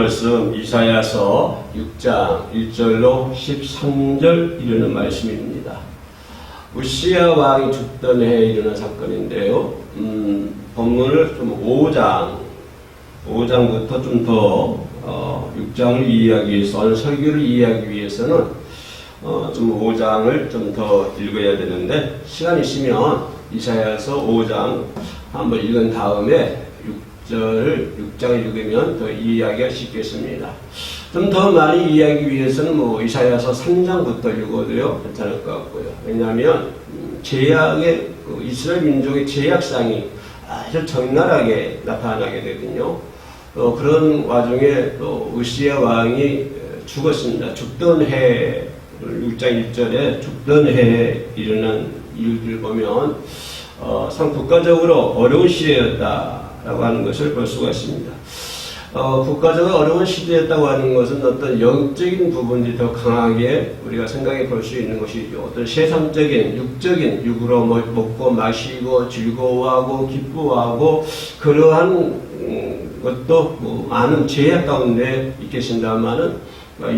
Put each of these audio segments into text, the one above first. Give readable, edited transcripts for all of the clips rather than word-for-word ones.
말씀 이사야서 6장 1절로 13절 이르는 말씀입니다. 우시야 왕이 죽던 해에 일어난 사건인데요. 본문을 좀 5장부터 좀 더 6장을 이해하기 위해서, 오늘 설교를 이해하기 위해서는 좀 5장을 좀 더 읽어야 되는데, 시간 있으면 이사야서 5장 한번 읽은 다음에 6장을 읽으면 더 이해하기가 쉽겠습니다. 좀 더 많이 이해하기 위해서는 이사야서 3장부터 읽어도요 괜찮을 것 같고요. 왜냐하면 제약의 이스라엘 민족의 제약상이 아주 적나라하게 나타나게 되거든요. 그런 와중에 또 우시야 왕이 죽었습니다. 죽던 해, 6장 1절에 죽던 해에 일어난 일들을 보면 상 국가적으로 어려운 시대였다라고 하는 것을 볼 수가 있습니다. 국가적으로 어려운 시대였다고 하는 것은 어떤 영적인 부분이 더 강하게 우리가 생각해 볼 수 있는 것이죠. 어떤 세상적인, 육적인, 육으로 먹고 마시고 즐거워하고 기뻐하고 그러한 것도 많은 제약 가운데 있겠습니다만은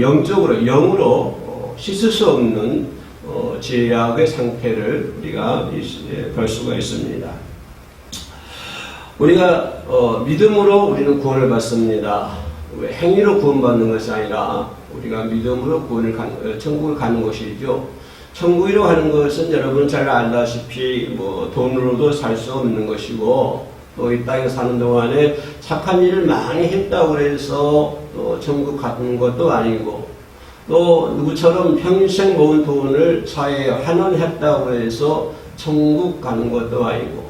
영적으로, 영으로 씻을 수 없는 제약의 상태를 우리가 볼 수가 있습니다. 우리가 믿음으로 우리는 구원을 받습니다. 행위로 구원받는 것이 아니라 우리가 믿음으로 천국을 가는 것이죠. 천국이라고 하는 것은 여러분 잘 알다시피 돈으로도 살 수 없는 것이고, 또 이 땅에 사는 동안에 착한 일을 많이 했다고 해서 또 천국 가는 것도 아니고, 또 누구처럼 평생 모은 돈을 사회에 환원했다고 해서 천국 가는 것도 아니고,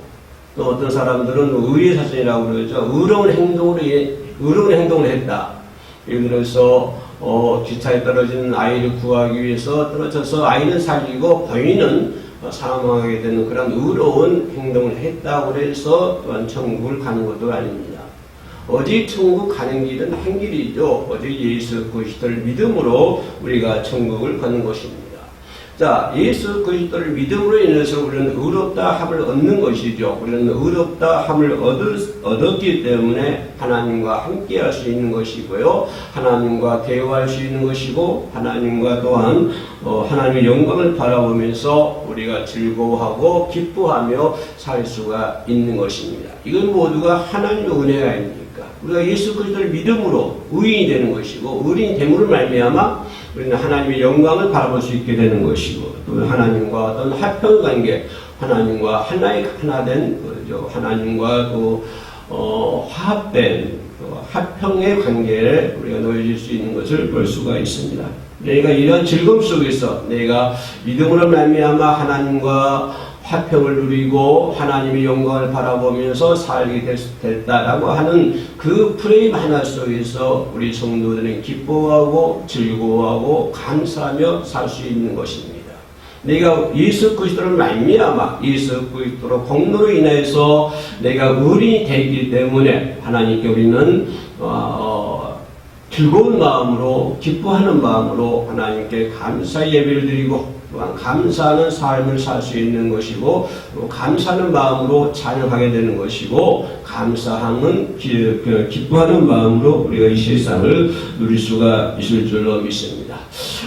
또 어떤 사람들은 의회사전이라고 그러죠. 의로운 행동을 했다. 예를 들어서 기차에 떨어진 아이를 구하기 위해서 떨어져서 아이는 살리고 본인은 사망하게 되는 그런 의로운 행동을 했다고 해서 또한 천국을 가는 것도 아닙니다. 어디 천국 가는 길은 한 길이죠. 어디 예수 그리스도를 믿음으로 우리가 천국을 가는 것입니다. 자, 예수 그리스도를 믿음으로 인해서 우리는 의롭다 함을 얻는 것이죠. 우리는 의롭다 함을 얻었기 때문에 하나님과 함께 할 수 있는 것이고요. 하나님과 대화할 수 있는 것이고, 하나님과 또한 하나님의 영광을 바라보면서 우리가 즐거워하고 기뻐하며 살 수가 있는 것입니다. 이건 모두가 하나님의 은혜가 아닙니까? 우리가 예수 그리스도를 믿음으로 의인이 되는 것이고, 의인이 됨으로 말미암아 우리는 하나님의 영광을 바라볼 수 있게 되는 것이고, 또 하나님과 어떤 화평관계, 하나님과 하나된 하나님과 또 화합된 화평의 관계를 우리가 놓여질 수 있는 것을 볼 수가 있습니다. 내가 이런 즐거움 속에서 내가 믿음으로 말미암아 하나님과 화평을 누리고 하나님의 영광을 바라보면서 살게 됐다라고 하는 그 프레임 하나 속에서 우리 성도들은 기뻐하고 즐거워하고 감사하며 살 수 있는 것입니다. 내가 예수 그리스도를 말미암아 예수 그리스도로 공로로 인해서 내가 의인이 되기 때문에 하나님께 우리는 즐거운 마음으로 기뻐하는 마음으로 하나님께 감사 예배를 드리고 또한 감사하는 삶을 살 수 있는 것이고, 또 감사하는 마음으로 찬양하게 되는 것이고, 감사하는 기뻐하는 마음으로 우리가 이 세상을 누릴 수가 있을 줄로 믿습니다.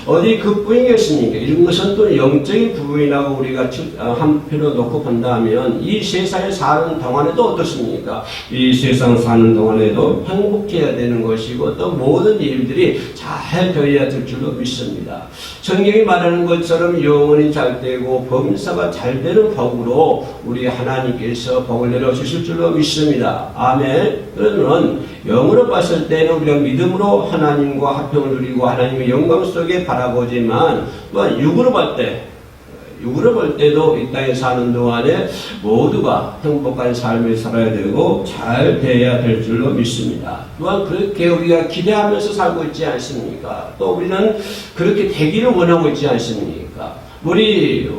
어디 그뿐이겠습니까? 이런 것은 또 영적인 부분이라고 우리가 한편으로 놓고 본다면 이 세상에 사는 동안에도 어떻습니까? 이 세상 사는 동안에도 행복해야 되는 것이고, 또 모든 일들이 잘 되어야 될 줄로 믿습니다. 성경이 말하는 것처럼 영혼이 잘 되고 범사가 잘 되는 복으로 우리 하나님께서 복을 내려주실 줄로 믿습니다. 아멘. 그러면 영으로 봤을 때는 우리가 믿음으로 하나님과 화평을 누리고 하나님의 영광 속에 바라보지만, 또한 육으로 볼 때도 이 땅에 사는 동안에 모두가 행복한 삶을 살아야 되고 잘 돼야 될 줄로 믿습니다. 또한 그렇게 우리가 기대하면서 살고 있지 않습니까? 또 우리는 그렇게 되기를 원하고 있지 않습니까? 우리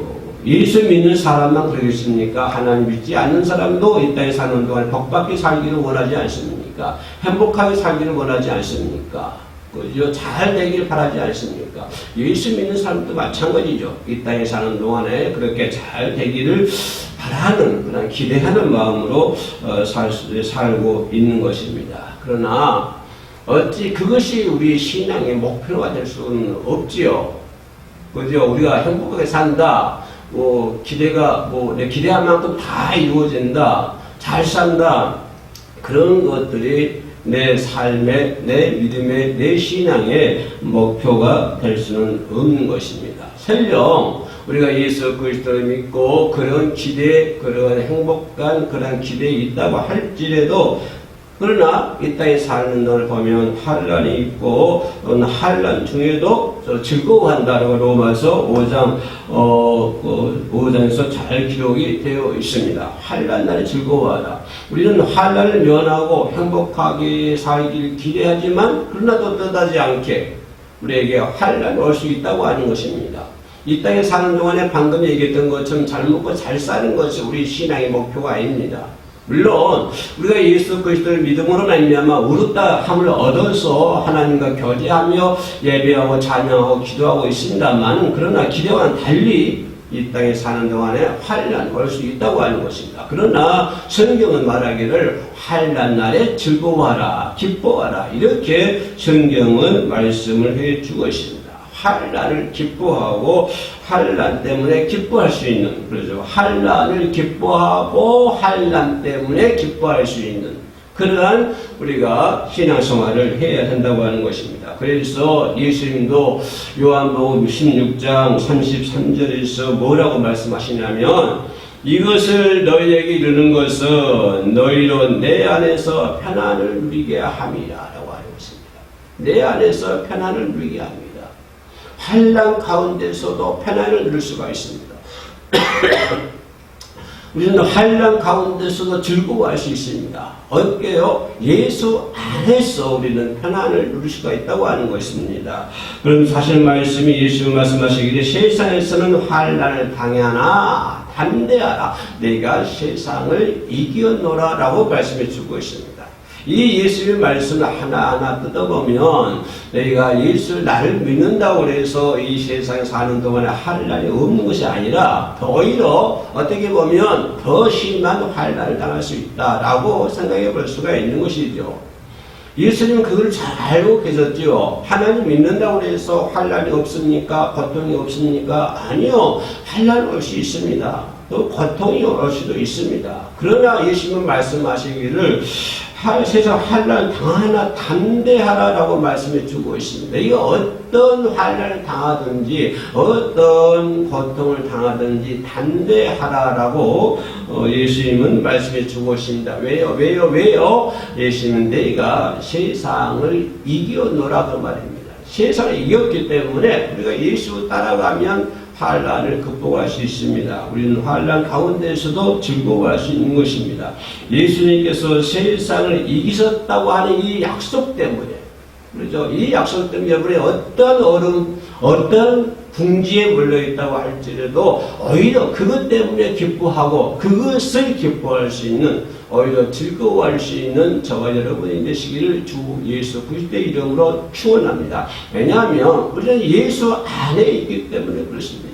예수 믿는 사람만 그러겠습니까? 하나님 믿지 않는 사람도 이 땅에 사는 동안 복받게 살기를 원하지 않습니까? 행복하게 살기를 원하지 않습니까? 그죠? 잘 되길 바라지 않습니까? 예수 믿는 사람도 마찬가지죠. 이 땅에 사는 동안에 그렇게 잘 되기를 바라는, 그런 기대하는 마음으로 살고 있는 것입니다. 그러나 어찌 그것이 우리 신앙의 목표가 될 수는 없지요. 그죠? 우리가 행복하게 산다. 기대가, 내 기대한 만큼 다 이루어진다. 잘 산다. 그런 것들이 내 삶의, 내 믿음의, 내 신앙의 목표가 될 수는 없는 것입니다. 설령 우리가 예수 그리스도를 믿고 그런 기대, 그런 행복한 그런 기대에 있다고 할지라도 그러나 이 땅에 사는 널 보면 환란이 있고 또는 환란 중에도 즐거워한다라고 로마서 5장 5장에서 잘 기록이 되어 있습니다. 환란 날에 즐거워하라. 우리는 환란을 면하고 행복하게 살기를 기대하지만 그러나 또 뜻하지 않게 우리에게 환란이 올 수 있다고 하는 것입니다. 이 땅에 사는 동안에 방금 얘기했던 것처럼 잘 먹고 잘 사는 것이 우리 신앙의 목표가 아닙니다. 물론 우리가 예수 그리스도를 믿음으로 말미암아 의롭다 함을 얻어서 하나님과 교제하며 예배하고 찬양하고 기도하고 있습니다만 그러나 기대와는 달리 이 땅에 사는 동안에 환난이 올 수 있다고 하는 것입니다. 그러나 성경은 말하기를 환난 날에 즐거워하라 기뻐하라 이렇게 성경은 말씀을 해주고 있습니다. 환난을 기뻐하고 환난 때문에 기뻐할 수 있는 그렇죠. 환난을 기뻐하고 환난 때문에 기뻐할 수 있는 그러한 우리가 신앙생활을 해야 한다고 하는 것입니다. 그래서 예수님도 요한복음 16장 33절에서 뭐라고 말씀하시냐면 이것을 너희에게 이르는 것은 너희로 내 안에서 평안을 누리게 함이라 라고 하는 것입니다. 내 안에서 평안을 누리게 합니다. 환난 가운데서도 평안을 누릴 수가 있습니다. 우리는 환난 가운데서도 즐거워할 수 있습니다. 어때요? 예수 안에서 우리는 평안을 누릴 수가 있다고 하는 것입니다. 그럼 사실 말씀이 예수 말씀하시기를 세상에서는 환난을 당하나 담대하라 내가 세상을 이겼노라 라고 말씀해 주고 있습니다. 이 예수의 말씀을 하나하나 뜯어보면 너희가 예수를 나를 믿는다고 해서 이 세상에 사는 동안에 환난이 없는 것이 아니라 오히려 어떻게 보면 더 심한 환난을 당할 수 있다라고 생각해 볼 수가 있는 것이죠. 예수님은 그걸 잘 알고 계셨죠. 하나님 믿는다고 해서 환난이 없습니까? 고통이 없습니까? 아니요. 환난이 올 수 있습니다. 또 고통이 올 수도 있습니다. 그러나 예수님은 말씀하시기를 세상 환난 당하나 담대하라라고 말씀해 주고 있습니다. 이게 어떤 환난을 당하든지 어떤 고통을 당하든지 담대하라라고 예수님은 말씀해 주고 있습니다. 왜요? 예수님은 내가 세상을 이겨노라고 말입니다. 세상을 이겼기 때문에 우리가 예수 따라가면 환난을 극복할 수 있습니다. 우리는 환난 가운데서도 즐거워할 수 있는 것입니다. 예수님께서 세상을 이기셨다고 하는 이 약속 때문에, 그렇죠? 이 약속 때문에 여러분이 어떤 궁지에 몰려있다고 할지라도 오히려 그것 때문에 기뻐하고 그것을 기뻐할 수 있는 오히려 즐거워할 수 있는 저와 여러분이 되시기를 주 예수 그리스도의 이름으로 축원합니다. 왜냐하면 우리는 예수 안에 있기 때문에 그렇습니다.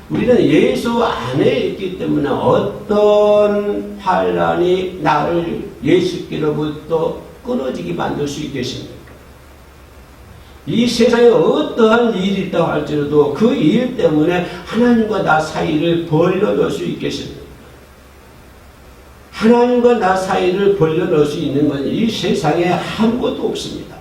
우리는 예수 안에 있기 때문에 어떤 환난이 나를 예수께로부터 끊어지게 만들 수 있겠습니까? 이 세상에 어떠한 일이 있다고 할지라도 그 일 때문에 하나님과 나 사이를 벌려놓을 수 있겠습니까? 하나님과 나 사이를 벌려놓을 수 있는 건 이 세상에 아무것도 없습니다.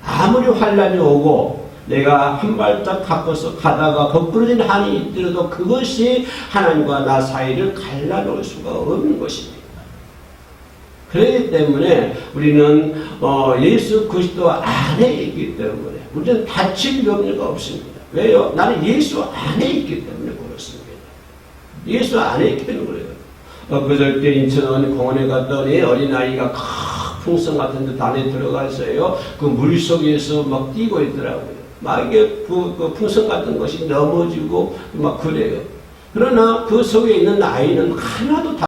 아무리 환난이 오고 내가 한 발짝 가까워서 가다가 거꾸러진 한이 있더라도 그것이 하나님과 나 사이를 갈라놓을 수가 없는 것입니다. 그렇기 때문에 우리는 예수 그리스도 안에 있기 때문에 우리는 다칠 염려가 없습니다. 왜요? 나는 예수 안에 있기 때문에 그렇습니다. 예수 안에 있기 때문에 그래요. 그저께 인천 공원에 갔더니 어린아이가 풍선 같은 데 안에 들어갔어요. 그 물속에서 막 뛰고 있더라고요. 막 이게 그 풍선 같은 것이 넘어지고 막 그래요. 그러나 그 속에 있는 아이는 하나도